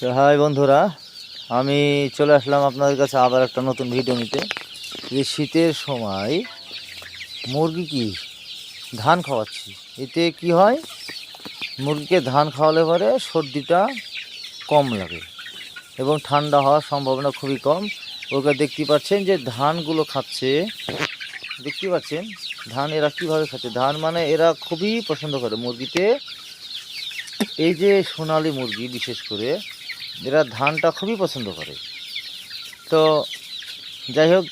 তো হাই বন্ধুরা, আমি চলে আসলাম আপনাদের কাছে আবার একটা নতুন ভিডিও নিতে। যে শীতের সময় মুরগি কি ধান খাওয়াচ্ছি, এতে কি হয়, মুরগিকে ধান খাওয়ালে পরে সর্দিটা কম লাগে এবং ঠান্ডা হওয়ার সম্ভাবনা খুবই কম। ওকে দেখতে পাচ্ছেন যে ধানগুলো খাচ্ছে, দেখতে পাচ্ছেন ধান এরা কীভাবে খাচ্ছে। ধান মানে এরা খুবই পছন্দ করে মুরগিতে, এই যে সোনালী মুরগি বিশেষ করে এরা ধানটা খুবই পছন্দ করে। তো যাই হোক,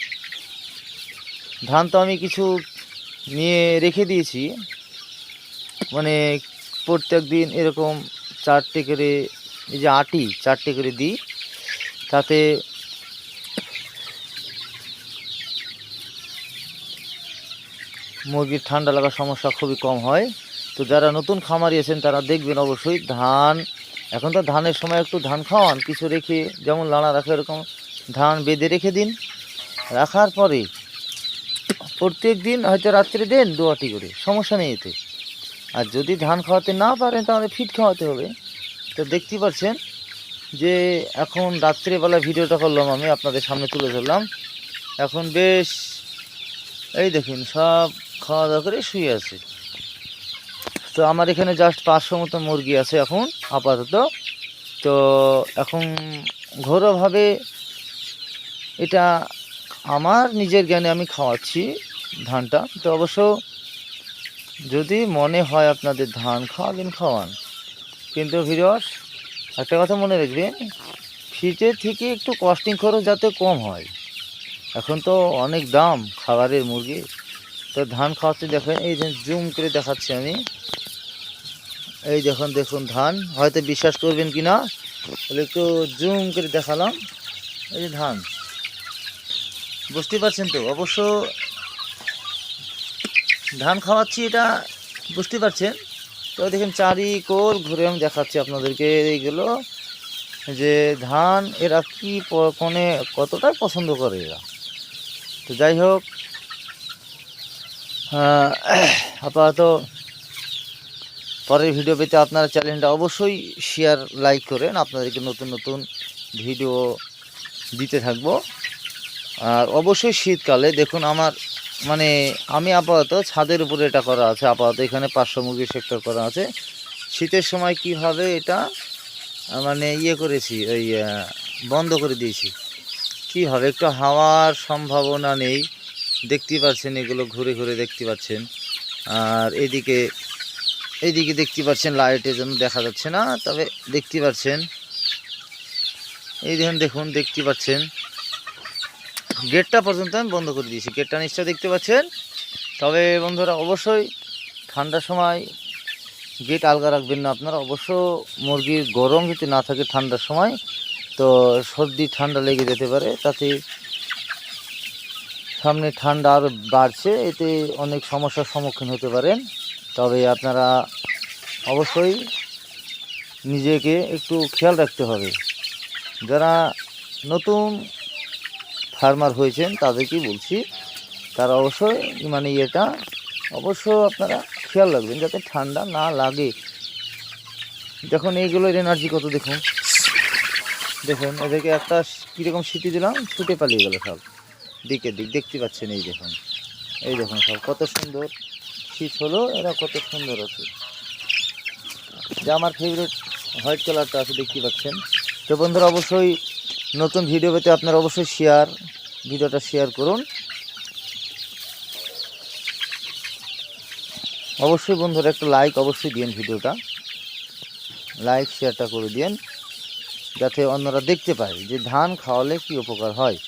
ধান তো আমি কিছু নিয়ে রেখে দিয়েছি, মানে প্রত্যেক দিন এরকম 4টে করে, এই যে আটি 4টে করে দিই, তাতে মুরগির ঠান্ডা লাগার সমস্যা খুবই কম হয়। তো যারা নতুন খামারি আছেন তারা দেখবেন অবশ্যই ধান, এখন তো ধানের সময় একটু ধান খাওয়ান কিছু রেখে, যেমন লাড়া রাখে এরকম ধান বেঁধে রেখে দিন। রাখার পরে প্রত্যেক দিন হয়তো রাত্রে দেন 2 আটি করে, সমস্যা নেই এতে। আর যদি ধান খাওয়াতে না পারেন তাহলে ফিড খাওয়াতে হবে। তো দেখতে পাচ্ছেন যে এখন রাত্রেবেলা ভিডিওটা করলাম, আমি আপনাদের সামনে তুলে ধরলাম। এখন বেশ এই দেখুন সব খাওয়া দাওয়া করে শুয়ে আছে। তো আমার এখানে জাস্ট 500 মতো মুরগি আছে এখন আপাতত। তো এখন ঘরোয়াভাবে এটা আমার নিজের জ্ঞানে আমি খাওয়াচ্ছি ধানটা। তো অবশ্য যদি মনে হয় আপনাদের ধান খাওয়াবেন খাওয়ান, কিন্তু ভিউয়ার্স একটা কথা মনে রাখবেন, ফিটের থেকে একটু কস্টিং খরচ যাতে কম হয়। এখন তো অনেক দাম খাবারের মুরগি। তো ধান খাওয়াতে দেখেন, এই যে জুম করে দেখাচ্ছি আমি, এই দেখুন দেখুন ধান, হয়তো বিশ্বাস করবেন কি না, তাহলে একটু জুম করে দেখালাম। এই যে ধান, বুঝতে পারছেন তো? অবশ্য ধান খাওয়াচ্ছি এটা বুঝতে পারছেন তো। দেখেন চারিকোল ঘুরে আমি দেখাচ্ছি আপনাদেরকে এইগুলো, যে ধান এরা কি কোনে কতটাই পছন্দ করে এরা। তো যাই হোক, আপাতত পরের ভিডিও পেতে আপনারা চ্যানেলটা অবশ্যই শেয়ার লাইক করেন, আপনাদেরকে নতুন নতুন ভিডিও দিতে থাকবো। আর অবশ্যই শীতকালে দেখুন আমার, মানে আমি আপাতত ছাদের উপরে এটা করা আছে, আপাতত এখানে 500 মুরগির সেক্টর করা আছে। শীতের সময় কিভাবে এটা মানে করেছি, ওই বন্ধ করে দিয়েছি, কীভাবে একটু হাওয়ার সম্ভাবনা নেই, দেখতে পাচ্ছেন এগুলো ঘুরে ঘুরে দেখতে পাচ্ছেন। আর এইদিকে দেখতে পাচ্ছেন লাইটের জন্য দেখা যাচ্ছে না, তবে দেখতে পাচ্ছেন এই দেখুন দেখতে পাচ্ছেন গেটটা পর্যন্ত আমি বন্ধ করে দিয়েছি, গেটটা নিশ্চয় দেখতে পাচ্ছেন। তবে বন্ধুরা অবশ্যই ঠান্ডার সময় গেট আলগা রাখবেন না আপনারা। অবশ্য মুরগির গরম যদি না থাকে ঠান্ডার সময়, তো সর্দি ঠান্ডা লেগে যেতে পারে, তাতে সামনে ঠান্ডা আরও বাড়ছে, এতে অনেক সমস্যার সম্মুখীন হতে পারেন। তবে আপনারা অবশ্যই নিজেকে একটু খেয়াল রাখতে হবে। যারা নতুন ফার্মার হয়েছেন তাদেরকেই বলছি, তারা অবশ্যই মানে এটা অবশ্য আপনারা খেয়াল রাখবেন যাতে ঠান্ডা না লাগে। দেখুন এইগুলোর এনার্জি কত, দেখুন দেখুন এদেরকে একটা কীরকম সিটি দিলাম, ছুটে পালিয়ে গেল সব দিকে দিক, দেখতে পাচ্ছেন এই দেখুন সব কত সুন্দর শীত হলো, এরা কত সুন্দর আছে। যে আমার ফেভারিট হোয়াইট কালারটা আছে দেখতে পাচ্ছেন। তো বন্ধুরা অবশ্যই নতুন ভিডিও পেতে আপনারা অবশ্যই ভিডিওটা শেয়ার করুন। অবশ্যই বন্ধুরা একটা লাইক অবশ্যই দিন, ভিডিওটা লাইক শেয়ারটা করে দিন, যাতে অন্যরা দেখতে পায় যে ধান খাওয়ালে কি উপকার হয়।